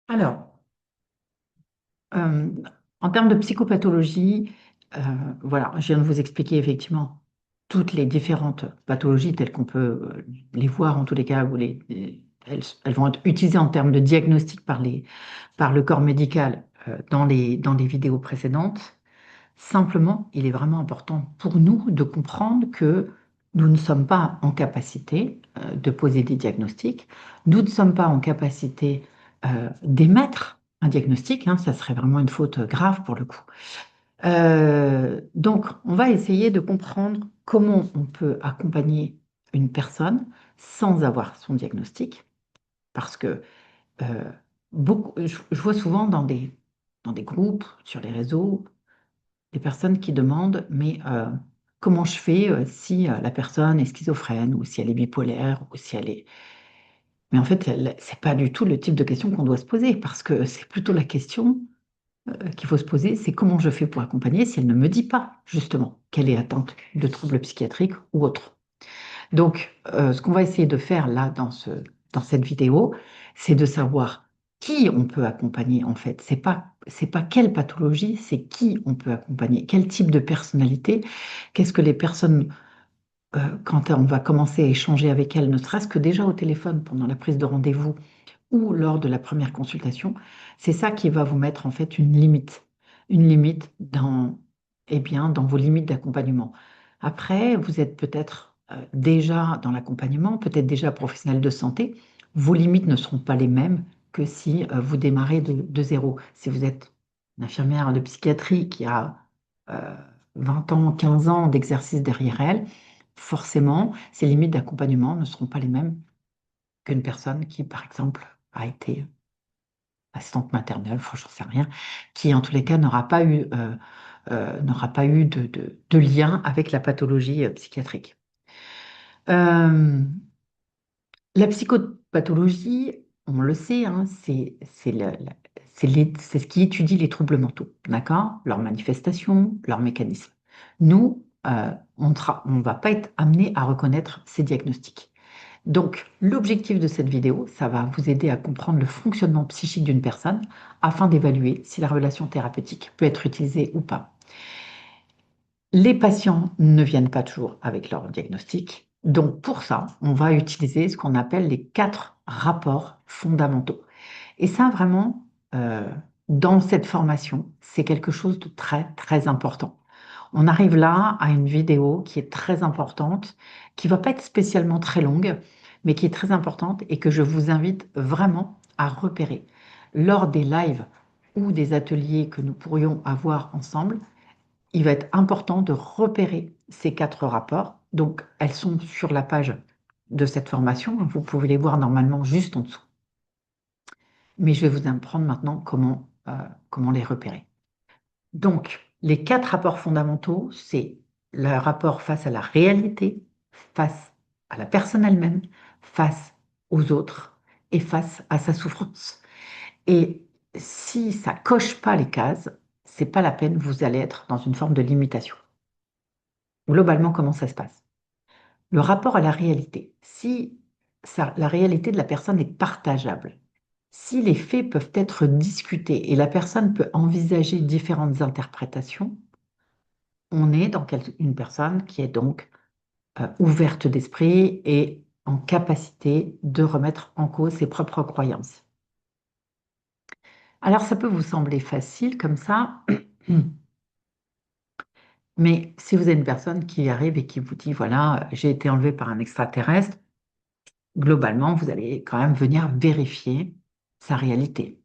Alors, euh, en termes de psychopathologie, euh, voilà, je viens de vous expliquer effectivement toutes les différentes pathologies telles qu'on peut les voir en tous les cas, elles vont être utilisées en termes de diagnostic par le corps médical dans les vidéos précédentes. Simplement, il est vraiment important pour nous de comprendre que nous ne sommes pas en capacité de poser des diagnostics, nous ne sommes pas en capacité d'émettre un diagnostic, hein, ça serait vraiment une faute grave pour le coup. Donc, on va essayer de comprendre comment on peut accompagner une personne sans avoir son diagnostic, parce que euh, je vois souvent dans des groupes, sur les réseaux, des personnes qui demandent, mais comment je fais si la personne est schizophrène ou si elle est bipolaire ou si elle est... Mais en fait, c'est pas du tout le type de question qu'on doit se poser parce que c'est plutôt la question qu'il faut se poser, c'est comment je fais pour accompagner si elle ne me dit pas justement qu'elle est atteinte de troubles psychiatriques ou autres. Donc, ce qu'on va essayer de faire là dans cette vidéo, c'est de savoir qui on peut accompagner en fait. C'est pas quelle pathologie, c'est qui on peut accompagner, quel type de personnalité, qu'est-ce que les personnes, quand on va commencer à échanger avec elles, ne serait-ce que déjà au téléphone pendant la prise de rendez-vous ou lors de la première consultation, c'est ça qui va vous mettre en fait une limite dans, eh bien, dans vos limites d'accompagnement. Après, vous êtes peut-être déjà dans l'accompagnement, peut-être déjà professionnel de santé. Vos limites ne seront pas les mêmes que si vous démarrez de zéro. Si vous êtes une infirmière de psychiatrie qui a euh, 20 ans, 15 ans d'exercice derrière elle, forcément, ces limites d'accompagnement ne seront pas les mêmes qu'une personne qui, par exemple, a été assistante maternelle, enfin, j'en sais rien, qui en tous les cas n'aura pas eu de lien avec la pathologie psychiatrique. Euh, la psychopathologie, on le sait, hein, c'est ce qui étudie les troubles mentaux, d'accord? Leurs manifestations, leurs mécanismes. Nous, on ne va pas être amené à reconnaître ces diagnostics. Donc, l'objectif de cette vidéo, ça va vous aider à comprendre le fonctionnement psychique d'une personne afin d'évaluer si la relation thérapeutique peut être utilisée ou pas. Les patients ne viennent pas toujours avec leur diagnostic. Donc, pour ça, on va utiliser ce qu'on appelle les 4 rapports fondamentaux. Et ça, vraiment, euh, dans cette formation, c'est quelque chose de très, très important. On arrive là à une vidéo qui est très importante, qui va pas être spécialement très longue, mais qui est très importante et que je vous invite vraiment à repérer. Lors des lives ou des ateliers que nous pourrions avoir ensemble, il va être important de repérer ces 4 rapports. Donc, elles sont sur la page de cette formation. Vous pouvez les voir normalement juste en dessous. Mais je vais vous apprendre maintenant comment les repérer. Donc, les 4 rapports fondamentaux, c'est le rapport face à la réalité, face à la personne elle-même, face aux autres et face à sa souffrance. Et si ça coche pas les cases, c'est pas la peine, vous allez être dans une forme de limitation. Globalement, comment ça se passe? Le rapport à la réalité. Si la réalité de la personne est partageable, si les faits peuvent être discutés et la personne peut envisager différentes interprétations, on est dans une personne qui est donc ouverte d'esprit et en capacité de remettre en cause ses propres croyances. Alors ça peut vous sembler facile comme ça, mais si vous êtes une personne qui arrive et qui vous dit, voilà, j'ai été enlevé par un extraterrestre, globalement, vous allez quand même venir vérifier sa réalité.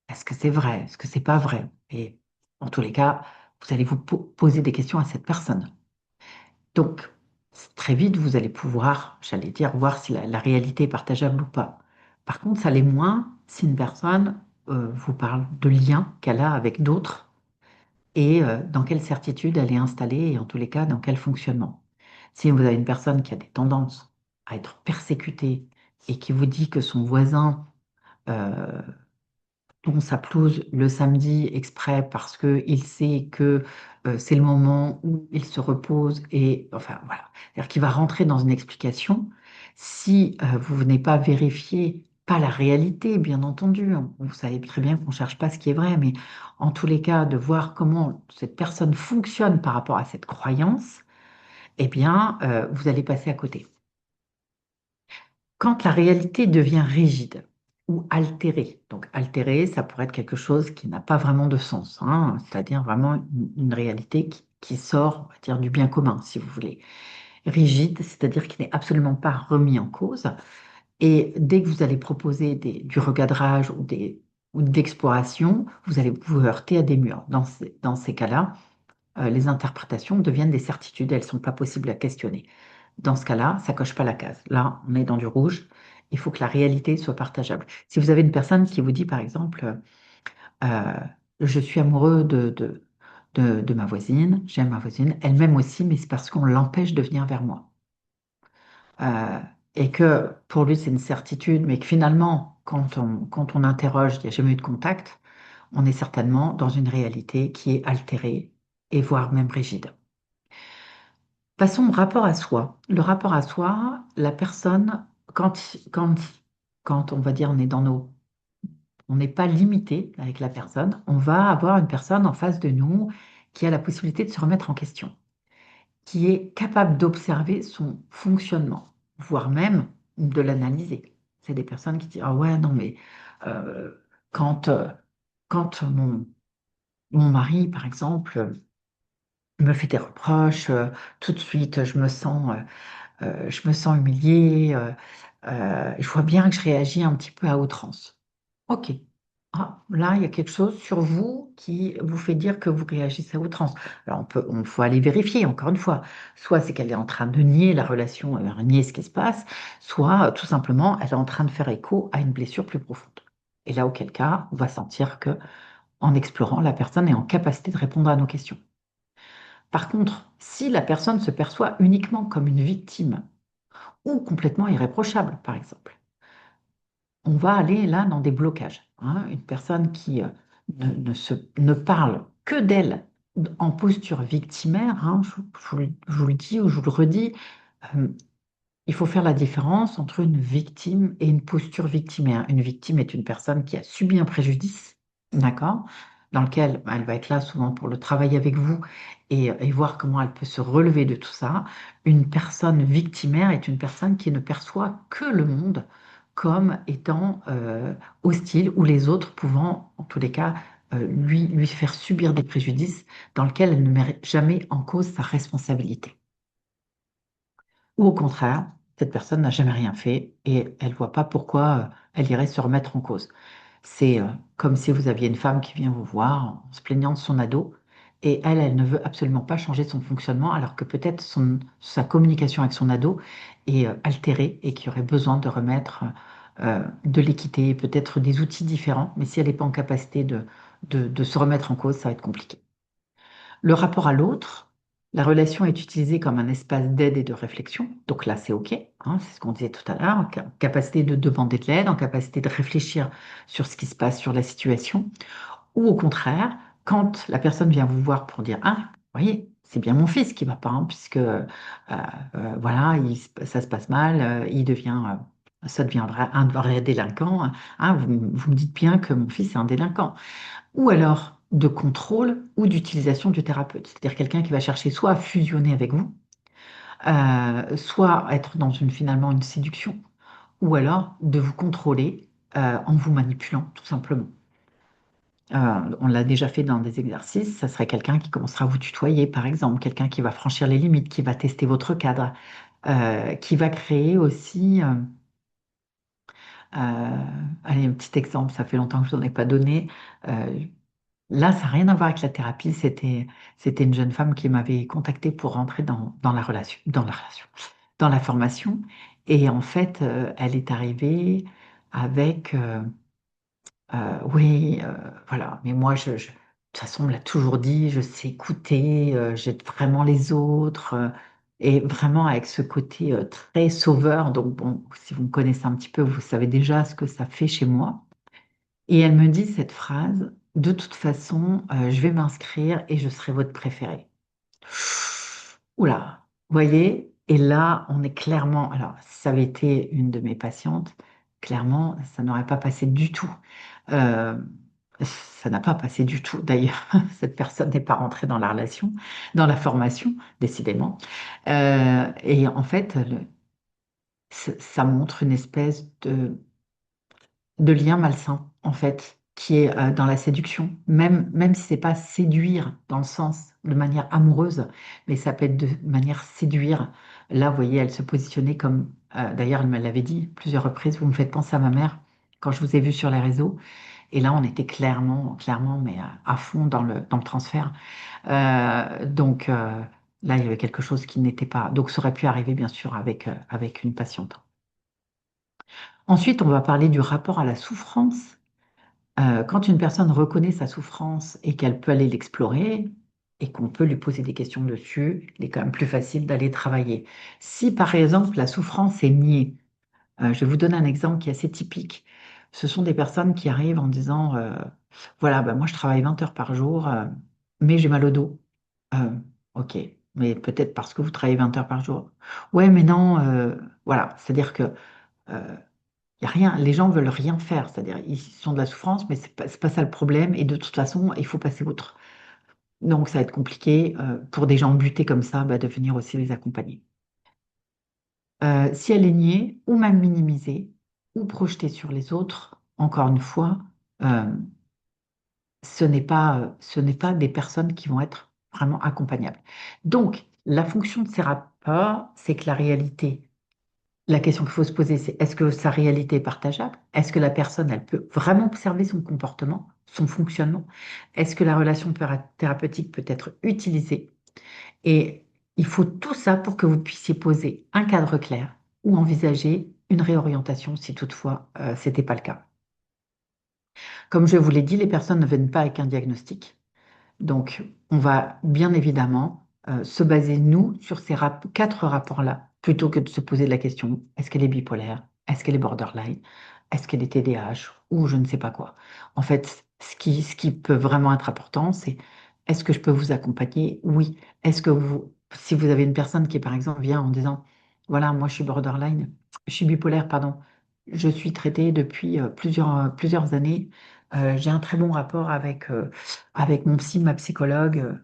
Est-ce que c'est vrai? Est-ce que c'est pas vrai? Et en tous les cas, vous allez vous poser des questions à cette personne. Donc, très vite, vous allez pouvoir, j'allais dire, voir si la réalité est partageable ou pas. Par contre, ça l'est moins si une personne vous parle de liens qu'elle a avec d'autres et dans quelle certitude elle est installée et en tous les cas, dans quel fonctionnement. Si vous avez une personne qui a des tendances à être persécutée et qui vous dit que son voisin euh, tourne sa pelouse le samedi exprès parce qu'il sait que c'est le moment où il se repose et enfin voilà, c'est-à-dire qu'il va rentrer dans une explication. Si vous venez pas vérifier pas la réalité, bien entendu. Vous savez très bien qu'on ne cherche pas ce qui est vrai, mais en tous les cas, de voir comment cette personne fonctionne par rapport à cette croyance, eh bien, vous allez passer à côté. Quand la réalité devient rigide ou altérée, donc altérée, ça pourrait être quelque chose qui n'a pas vraiment de sens, hein, c'est-à-dire vraiment une réalité qui sort, on va dire, du bien commun, si vous voulez. Rigide, c'est-à-dire qui n'est absolument pas remis en cause. Et dès que vous allez proposer du recadrage ou d'exploration, vous allez vous heurter à des murs. Dans ces cas-là, les interprétations deviennent des certitudes, elles ne sont pas possibles à questionner. Dans ce cas-là, ça coche pas la case. Là, on est dans du rouge. Il faut que la réalité soit partageable. Si vous avez une personne qui vous dit, par exemple, euh, je suis amoureux de ma voisine, j'aime ma voisine, elle m'aime aussi, mais c'est parce qu'on l'empêche de venir vers moi. Euh, et que pour lui, c'est une certitude, mais que finalement, quand on interroge, il n'y a jamais eu de contact, on est certainement dans une réalité qui est altérée et voire même rigide. Passons au rapport à soi. Le rapport à soi, la personne, quand, quand on va dire on est dans on n'est pas limité avec la personne, on va avoir une personne en face de nous qui a la possibilité de se remettre en question, qui est capable d'observer son fonctionnement, voire même de l'analyser. C'est des personnes qui disent, ah ouais, non, mais euh, quand, euh, quand mon mari, par exemple, me fait des reproches, tout de suite, je me sens humiliée, je vois bien que je réagis un petit peu à outrance. Ok. Ah, là, il y a quelque chose sur vous qui vous fait dire que vous réagissez à outrance. Alors, on faut aller vérifier, encore une fois. Soit c'est qu'elle est en train de nier la relation, nier ce qui se passe, soit tout simplement, elle est en train de faire écho à une blessure plus profonde. Et là, auquel cas, on va sentir que, en explorant, la personne est en capacité de répondre à nos questions. Par contre, si la personne se perçoit uniquement comme une victime ou complètement irréprochable, par exemple, on va aller là dans des blocages, hein. Une personne qui ne parle que d'elle en posture victimaire, hein, je vous le dis ou je vous le redis, euh, il faut faire la différence entre une victime et une posture victimaire. Une victime est une personne qui a subi un préjudice, d'accord, dans lequel elle va être là souvent pour le travailler avec vous et voir comment elle peut se relever de tout ça. Une personne victimaire est une personne qui ne perçoit que le monde comme étant hostile ou les autres pouvant, en tous les cas, lui faire subir des préjudices dans lesquels elle ne met jamais en cause sa responsabilité. Ou au contraire, cette personne n'a jamais rien fait et elle voit pas pourquoi elle irait se remettre en cause. C'est comme si vous aviez une femme qui vient vous voir en se plaignant de son ado et elle ne veut absolument pas changer son fonctionnement alors que peut-être sa communication avec son ado est altérée et qu'il y aurait besoin de remettre de l'équité, peut-être des outils différents, mais si elle n'est pas en capacité de se remettre en cause, ça va être compliqué. Le rapport à l'autre, la relation est utilisée comme un espace d'aide et de réflexion. Donc là, c'est OK, hein, c'est ce qu'on disait tout à l'heure, en capacité de demander de l'aide, en capacité de réfléchir sur ce qui se passe, sur la situation. Ou au contraire, quand la personne vient vous voir pour dire, ah, vous voyez, c'est bien mon fils qui va pas, hein, puisque voilà, ça se passe mal, ça devient un vrai délinquant, hein, vous me dites bien que mon fils est un délinquant ou alors de contrôle ou d'utilisation du thérapeute. C'est-à-dire quelqu'un qui va chercher soit à fusionner avec vous, soit être dans finalement une séduction, ou alors de vous contrôler en vous manipulant, tout simplement. On l'a déjà fait dans des exercices, ça serait quelqu'un qui commencera à vous tutoyer, par exemple, quelqu'un qui va franchir les limites, qui va tester votre cadre, qui va créer aussi, allez, un petit exemple, ça fait longtemps que je n'en ai pas donné, euh, là, ça n'a rien à voir avec la thérapie. C'était une jeune femme qui m'avait contactée pour rentrer dans la formation. Et en fait, elle est arrivée avec, oui, voilà. Mais moi, de toute façon, on me l'a toujours dit, je sais écouter, j'aide vraiment les autres. Et vraiment avec ce côté très sauveur. Donc, bon, si vous me connaissez un petit peu, vous savez déjà ce que ça fait chez moi. Et elle me dit cette phrase, de toute façon, je vais m'inscrire et je serai votre préféré. Oula, vous voyez? Et là, on est clairement, alors, si ça avait été une de mes patientes, clairement, ça n'aurait pas passé du tout. Euh, Ça n'a pas passé du tout. D'ailleurs, cette personne n'est pas rentrée dans la relation, dans la formation, décidément. Et en fait, ça montre une espèce de lien malsain, en fait, qui est dans la séduction. Même si c'est pas séduire dans le sens de manière amoureuse, mais ça peut être de manière séduire. Là, vous voyez, elle se positionnait comme, d'ailleurs, elle me l'avait dit plusieurs reprises, vous me faites penser à ma mère quand je vous ai vu sur les réseaux. Et là, on était clairement, mais à fond dans le transfert. Donc, là, il y avait quelque chose qui n'était pas. Donc, ça aurait pu arriver, bien sûr, avec une patiente. Ensuite, on va parler du rapport à la souffrance. Quand une personne reconnaît sa souffrance et qu'elle peut aller l'explorer et qu'on peut lui poser des questions dessus, il est quand même plus facile d'aller travailler. Si, par exemple, la souffrance est niée, je vais vous donner un exemple qui est assez typique. Ce sont des personnes qui arrivent en disant, voilà, ben moi je travaille 20 heures par jour, mais j'ai mal au dos. Euh, ok, mais peut-être parce que vous travaillez 20 heures par jour. Ouais, mais non, voilà, c'est-à-dire que y a rien, les gens veulent rien faire, c'est-à-dire ils sont de la souffrance, mais c'est pas ça le problème, et de toute façon, il faut passer outre. Donc ça va être compliqué pour des gens butés comme ça, bah, de venir aussi les accompagner. Si elle est niée, ou même minimisée, ou projetée sur les autres, encore une fois, euh, ce n'est pas des personnes qui vont être vraiment accompagnables. Donc, la fonction de ces rapports, c'est que la réalité, la question qu'il faut se poser, c'est est-ce que sa réalité est partageable? Est-ce que la personne, elle peut vraiment observer son comportement, son fonctionnement? Est-ce que la relation thérapeutique peut être utilisée? Et il faut tout ça pour que vous puissiez poser un cadre clair ou envisager une réorientation si toutefois ce n'était pas le cas. Comme je vous l'ai dit, les personnes ne viennent pas avec un diagnostic. Donc, on va bien évidemment se baser, nous, sur ces quatre rapports-là, plutôt que de se poser la question, est-ce qu'elle est bipolaire? Est-ce qu'elle est borderline? Est-ce qu'elle est TDAH? Ou je ne sais pas quoi. En fait, ce qui peut vraiment être important, c'est est-ce que je peux vous accompagner? Oui. Est-ce que vous, si vous avez une personne qui, par exemple, vient en disant, voilà, moi je suis borderline, je suis bipolaire, pardon, je suis traitée depuis plusieurs années, j'ai un très bon rapport avec mon psy, ma psychologue.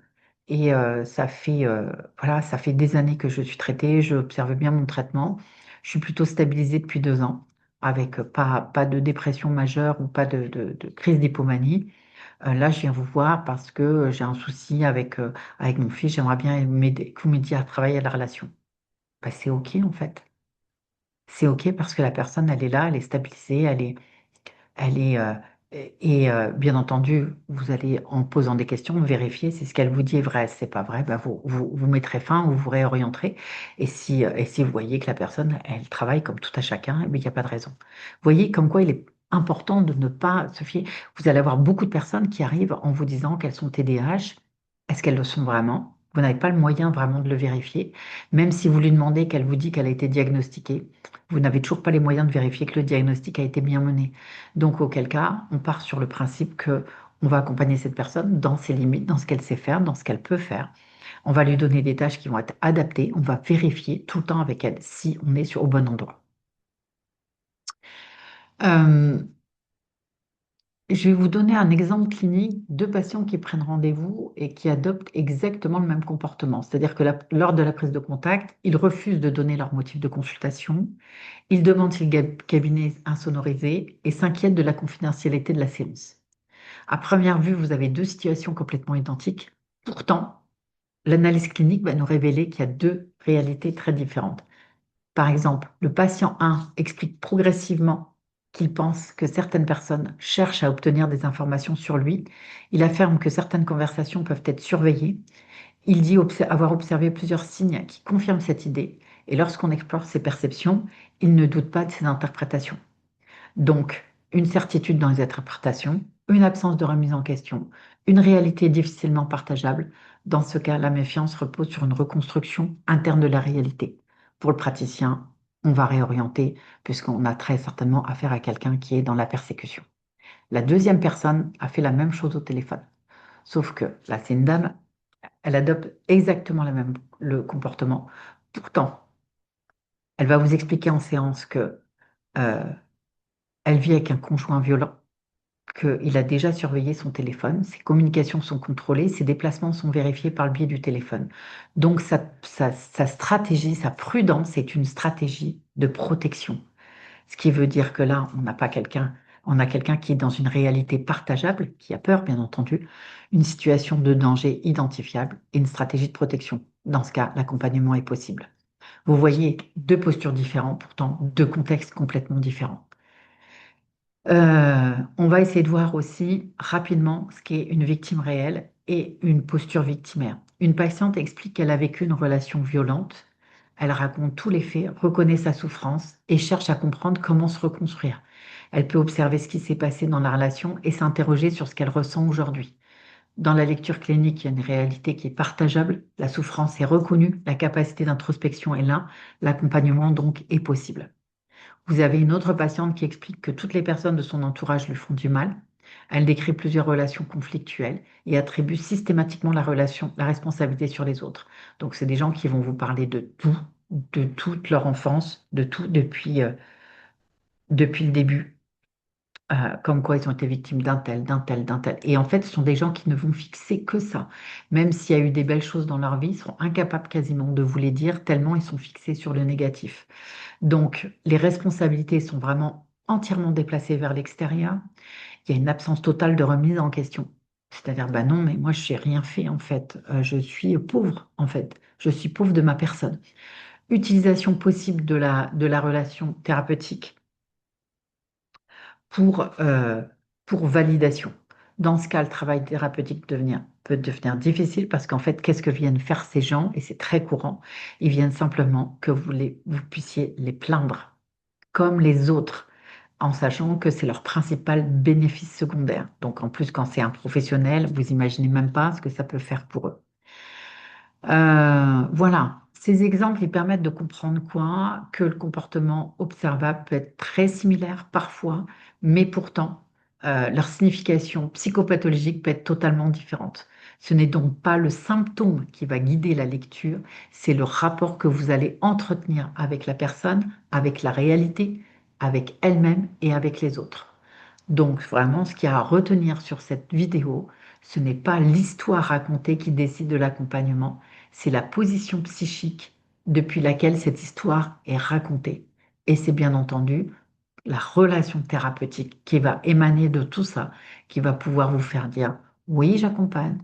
Et voilà, ça fait des années que je suis traitée, j'observe bien mon traitement. Je suis plutôt stabilisée depuis 2 ans, avec pas de dépression majeure ou pas de crise d'hypomanie. Là, je viens vous voir parce que j'ai un souci avec mon fils, j'aimerais bien que vous m'aidiez à travailler à la relation. Ben, c'est OK en fait. C'est OK parce que la personne, elle est là, elle est stabilisée, elle est, bien entendu, vous allez, en posant des questions, vérifier si ce qu'elle vous dit est vrai. Si c'est pas vrai, bah, vous mettrez fin ou vous réorienterez. Et si vous voyez que la personne, elle travaille comme tout à chacun, eh bien, il n'y a pas de raison. Vous voyez comme quoi il est important de ne pas se fier. Vous allez avoir beaucoup de personnes qui arrivent en vous disant qu'elles sont TDAH. Est-ce qu'elles le sont vraiment? Vous n'avez pas le moyen vraiment de le vérifier. Même si vous lui demandez qu'elle vous dit qu'elle a été diagnostiquée, vous n'avez toujours pas les moyens de vérifier que le diagnostic a été bien mené. Donc, auquel cas, on part sur le principe que on va accompagner cette personne dans ses limites, dans ce qu'elle sait faire, dans ce qu'elle peut faire. On va lui donner des tâches qui vont être adaptées. On va vérifier tout le temps avec elle si on est au bon endroit. Euh, je vais vous donner un exemple clinique de patients qui prennent rendez-vous et qui adoptent exactement le même comportement. C'est-à-dire que lors de la prise de contact, ils refusent de donner leur motif de consultation, ils demandent si le cabinet est insonorisé et s'inquiètent de la confidentialité de la séance. À première vue, vous avez deux situations complètement identiques. Pourtant, l'analyse clinique va nous révéler qu'il y a deux réalités très différentes. Par exemple, le patient 1 explique progressivement qu'il pense que certaines personnes cherchent à obtenir des informations sur lui. Il affirme que certaines conversations peuvent être surveillées. Il dit avoir observé plusieurs signes qui confirment cette idée. Et lorsqu'on explore ses perceptions, il ne doute pas de ses interprétations. Donc, une certitude dans les interprétations, une absence de remise en question, une réalité difficilement partageable. Dans ce cas, la méfiance repose sur une reconstruction interne de la réalité. Pour le praticien, on va réorienter puisqu'on a très certainement affaire à quelqu'un qui est dans la persécution. La deuxième personne a fait la même chose au téléphone. Sauf que là, c'est une dame, elle adopte exactement le comportement. Pourtant, elle va vous expliquer en séance que euh, Elle vit avec un conjoint violent, qu'il a déjà surveillé son téléphone, ses communications sont contrôlées, ses déplacements sont vérifiés par le biais du téléphone. Donc sa stratégie, sa prudence est une stratégie de protection. Ce qui veut dire que là, on a quelqu'un qui est dans une réalité partageable, qui a peur, bien entendu, une situation de danger identifiable et une stratégie de protection. Dans ce cas, l'accompagnement est possible. Vous voyez deux postures différentes, pourtant deux contextes complètement différents. On va essayer de voir aussi rapidement ce qu'est une victime réelle et une posture victimaire. Une patiente explique qu'elle a vécu une relation violente. Elle raconte tous les faits, reconnaît sa souffrance et cherche à comprendre comment se reconstruire. Elle peut observer ce qui s'est passé dans la relation et s'interroger sur ce qu'elle ressent aujourd'hui. Dans la lecture clinique, il y a une réalité qui est partageable, la souffrance est reconnue, la capacité d'introspection est là, l'accompagnement donc est possible. Vous avez une autre patiente qui explique que toutes les personnes de son entourage lui font du mal. Elle décrit plusieurs relations conflictuelles et attribue systématiquement la responsabilité sur les autres. Donc, c'est des gens qui vont vous parler de tout, de toute leur enfance, de tout depuis le début, comme quoi ils ont été victimes d'un tel, d'un tel, d'un tel. Et en fait, ce sont des gens qui ne vont fixer que ça. Même s'il y a eu des belles choses dans leur vie, ils sont incapables quasiment de vous les dire, tellement ils sont fixés sur le négatif. Donc, les responsabilités sont vraiment entièrement déplacées vers l'extérieur. Il y a une absence totale de remise en question. C'est-à-dire, bah non, mais moi, je n'ai rien fait en fait. Je suis pauvre en fait. Je suis pauvre de ma personne. Utilisation possible de la relation thérapeutique pour, euh, pour validation. Dans ce cas, le travail thérapeutique peut devenir difficile parce qu'en fait, qu'est-ce que viennent faire ces gens? Et c'est très courant. Ils viennent simplement que vous puissiez les plaindre comme les autres, en sachant que c'est leur principal bénéfice secondaire. Donc en plus, quand c'est un professionnel, vous imaginez même pas ce que ça peut faire pour eux. Voilà, ces exemples, ils permettent de comprendre quoi? Que le comportement observable peut être très similaire parfois, mais pourtant, leur signification psychopathologique peut être totalement différente. Ce n'est donc pas le symptôme qui va guider la lecture, c'est le rapport que vous allez entretenir avec la personne, avec la réalité, avec elle-même et avec les autres. Donc vraiment, ce qu'il y a à retenir sur cette vidéo, ce n'est pas l'histoire racontée qui décide de l'accompagnement, c'est la position psychique depuis laquelle cette histoire est racontée. Et c'est bien entendu la relation thérapeutique qui va émaner de tout ça, qui va pouvoir vous faire dire oui, j'accompagne,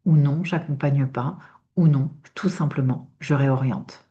ou non, j'accompagne pas, ou non, tout simplement, je réoriente.